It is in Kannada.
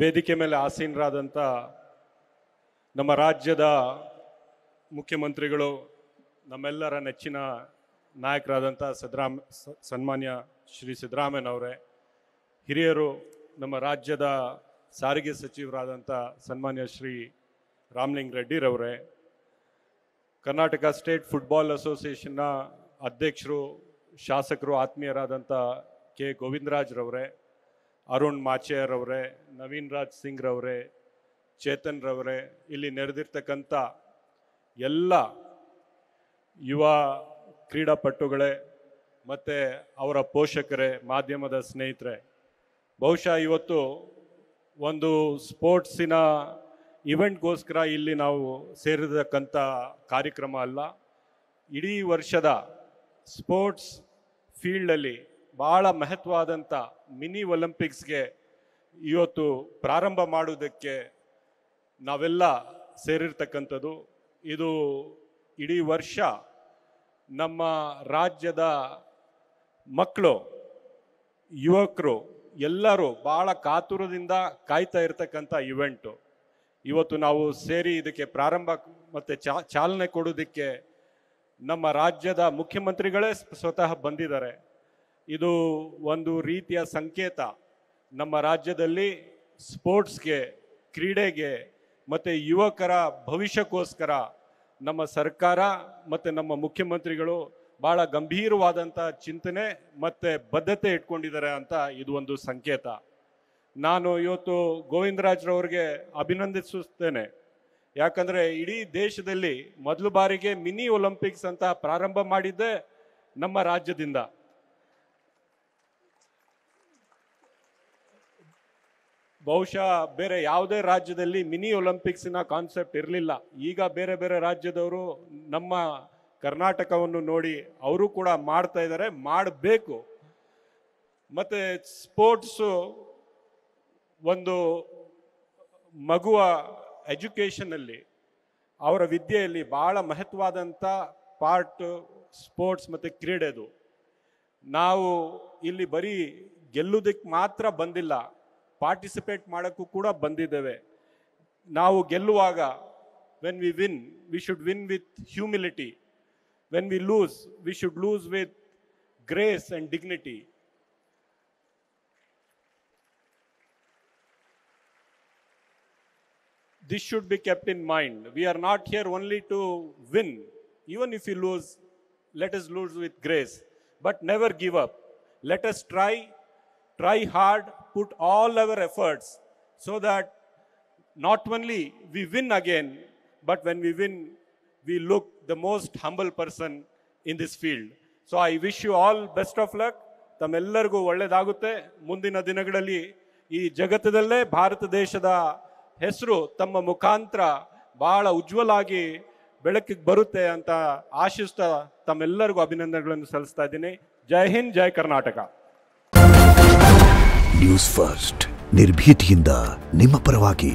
ವೇದಿಕೆ ಮೇಲೆ ಆಸೀನರಾದಂಥ ನಮ್ಮ ರಾಜ್ಯದ ಮುಖ್ಯಮಂತ್ರಿಗಳು, ನಮ್ಮೆಲ್ಲರ ನೆಚ್ಚಿನ ನಾಯಕರಾದಂಥ ಸನ್ಮಾನ್ಯ ಶ್ರೀ ಸಿದ್ದರಾಮಯ್ಯನವರೇ, ಹಿರಿಯರು ನಮ್ಮ ರಾಜ್ಯದ ಸಾರಿಗೆ ಸಚಿವರಾದಂಥ ಸನ್ಮಾನ್ಯ ಶ್ರೀ ರಾಮಲಿಂಗ ರೆಡ್ಡಿರವರೇ, ಕರ್ನಾಟಕ ಸ್ಟೇಟ್ ಫುಟ್ಬಾಲ್ ಅಸೋಸಿಯೇಷನ್ನ ಅಧ್ಯಕ್ಷರು, ಶಾಸಕರು, ಆತ್ಮೀಯರಾದಂಥ ಕೆ ಗೋವಿಂದರಾಜ್ರವರೇ, ಅರುಣ್ ಮಾಚೇರವರೇ, ನವೀನ್ ರಾಜ್ ಸಿಂಗ್ ರವರೇ, ಚೇತನ್ ರವರೇ, ಇಲ್ಲಿ ನೆರೆದಿರ್ತಕ್ಕಂಥ ಎಲ್ಲ ಯುವ ಕ್ರೀಡಾಪಟುಗಳೇ ಮತ್ತು ಅವರ ಪೋಷಕರೇ, ಮಾಧ್ಯಮದ ಸ್ನೇಹಿತರೆ, ಬಹುಶಃ ಇವತ್ತು ಒಂದು ಸ್ಪೋರ್ಟ್ಸಿನ ಇವೆಂಟ್ಗೋಸ್ಕರ ಇಲ್ಲಿ ನಾವು ಸೇರಿರ್ತಕ್ಕಂಥ ಕಾರ್ಯಕ್ರಮ ಅಲ್ಲ. ಇಡೀ ವರ್ಷದ ಸ್ಪೋರ್ಟ್ಸ್ ಫೀಲ್ಡಲ್ಲಿ ಭಾಳ ಮಹತ್ವವಾದಂಥ ಮಿನಿ ಒಲಿಂಪಿಕ್ಸ್ಗೆ ಇವತ್ತು ಪ್ರಾರಂಭ ಮಾಡುವುದಕ್ಕೆ ನಾವೆಲ್ಲ ಸೇರಿರ್ತಕ್ಕಂಥದ್ದು. ಇದು ಇಡೀ ವರ್ಷ ನಮ್ಮ ರಾಜ್ಯದ ಮಕ್ಕಳು, ಯುವಕರು ಎಲ್ಲರೂ ಭಾಳ ಕಾತುರದಿಂದ ಕಾಯ್ತಾ ಇರ್ತಕ್ಕಂಥ ಇವೆಂಟು. ಇವತ್ತು ನಾವು ಸೇರಿ ಇದಕ್ಕೆ ಪ್ರಾರಂಭ ಮತ್ತು ಚಾಲನೆ ಕೊಡೋದಕ್ಕೆ ನಮ್ಮ ರಾಜ್ಯದ ಮುಖ್ಯಮಂತ್ರಿಗಳೇ ಸ್ವತಃ ಬಂದಿದ್ದಾರೆ. ಇದು ಒಂದು ರೀತಿಯ ಸಂಕೇತ, ನಮ್ಮ ರಾಜ್ಯದಲ್ಲಿ ಸ್ಪೋರ್ಟ್ಸ್ಗೆ, ಕ್ರೀಡೆಗೆ ಮತ್ತು ಯುವಕರ ಭವಿಷ್ಯಕ್ಕೋಸ್ಕರ ನಮ್ಮ ಸರ್ಕಾರ ಮತ್ತು ನಮ್ಮ ಮುಖ್ಯಮಂತ್ರಿಗಳು ಭಾಳ ಗಂಭೀರವಾದಂಥ ಚಿಂತನೆ ಮತ್ತು ಬದ್ಧತೆ ಇಟ್ಕೊಂಡಿದ್ದಾರೆ ಅಂತ ಇದು ಒಂದು ಸಂಕೇತ. ನಾನು ಇವತ್ತು ಗೋವಿಂದರಾಜ್ರವ್ರಿಗೆ ಅಭಿನಂದಿಸುತ್ತೇನೆ. ಯಾಕಂದರೆ ಇಡೀ ದೇಶದಲ್ಲಿ ಮೊದಲು ಬಾರಿಗೆ ಮಿನಿ ಒಲಿಂಪಿಕ್ಸ್ ಅಂತ ಪ್ರಾರಂಭ ಮಾಡಿದ್ದೇ ನಮ್ಮ ರಾಜ್ಯದಿಂದ. ಬಹುಶಃ ಬೇರೆ ಯಾವುದೇ ರಾಜ್ಯದಲ್ಲಿ ಮಿನಿ ಒಲಿಂಪಿಕ್ಸಿನ ಕಾನ್ಸೆಪ್ಟ್ ಇರಲಿಲ್ಲ. ಈಗ ಬೇರೆ ಬೇರೆ ರಾಜ್ಯದವರು ನಮ್ಮ ಕರ್ನಾಟಕವನ್ನು ನೋಡಿ ಅವರು ಕೂಡ ಮಾಡ್ತಾ ಇದ್ದಾರೆ, ಮಾಡಬೇಕು. ಮತ್ತು ಸ್ಪೋರ್ಟ್ಸು ಒಂದು ಮಗುವ ಎಜುಕೇಷನಲ್ಲಿ, ಅವರ ವಿದ್ಯೆಯಲ್ಲಿ ಭಾಳ ಮಹತ್ವವಾದಂಥ ಪಾರ್ಟ್ ಸ್ಪೋರ್ಟ್ಸ್ ಮತ್ತು ಕ್ರೀಡೆದು. ನಾವು ಇಲ್ಲಿ ಬರೀ ಗೆಲ್ಲುವುದಕ್ಕೆ ಮಾತ್ರ ಬಂದಿಲ್ಲ, ಪಾರ್ಟಿಸಿಪೇಟ್ ಮಾಡೋಕ್ಕೂ ಕೂಡ ಬಂದಿದ್ದೇವೆ. ನಾವು ಗೆಲ್ಲುವಾಗ when we win, we should win with humility. When we lose, we should lose with grace and dignity. This should be kept in mind. We are not here only to win. Even if we lose, let us lose with grace. But never give up. Let us try hard, put all our efforts so that not only we win again, but when we win, we look the most humble person in this field. So I wish you all best of luck. ತಮ್ಮೆಲ್ಲರಿಗೂ ಒಳ್ಳೆಯದಾಗುತ್ತೆ. ಮುಂದಿನ ದಿನಗಳಲ್ಲಿ ಈ ಜಗತ್ತದಲ್ಲೇ ಭಾರತ ದೇಶದ ಹೆಸರು ತಮ್ಮ ಮುಖಾಂತರ ಬಹಳ ಉಜ್ವಲಾಗಿ ಬೆಳಕಿಗೆ ಬರುತ್ತೆ ಅಂತ ಆಶಿಸ್ತಾ ತಮ್ಮೆಲ್ಲರಿಗೂ ಅಭಿನಂದನೆಗಳನ್ನು ಸಲ್ಲಿಸ್ತಾ ಇದ್ದೀನಿ. ಜೈ ಹಿಂದ್, ಜೈ ಕರ್ನಾಟಕ. ನ್ಯೂಸ್ ಫಸ್ಟ್, ನಿರ್ಭೀತಿಯಿಂದ ನಿಮ್ಮ ಪರವಾಗಿ.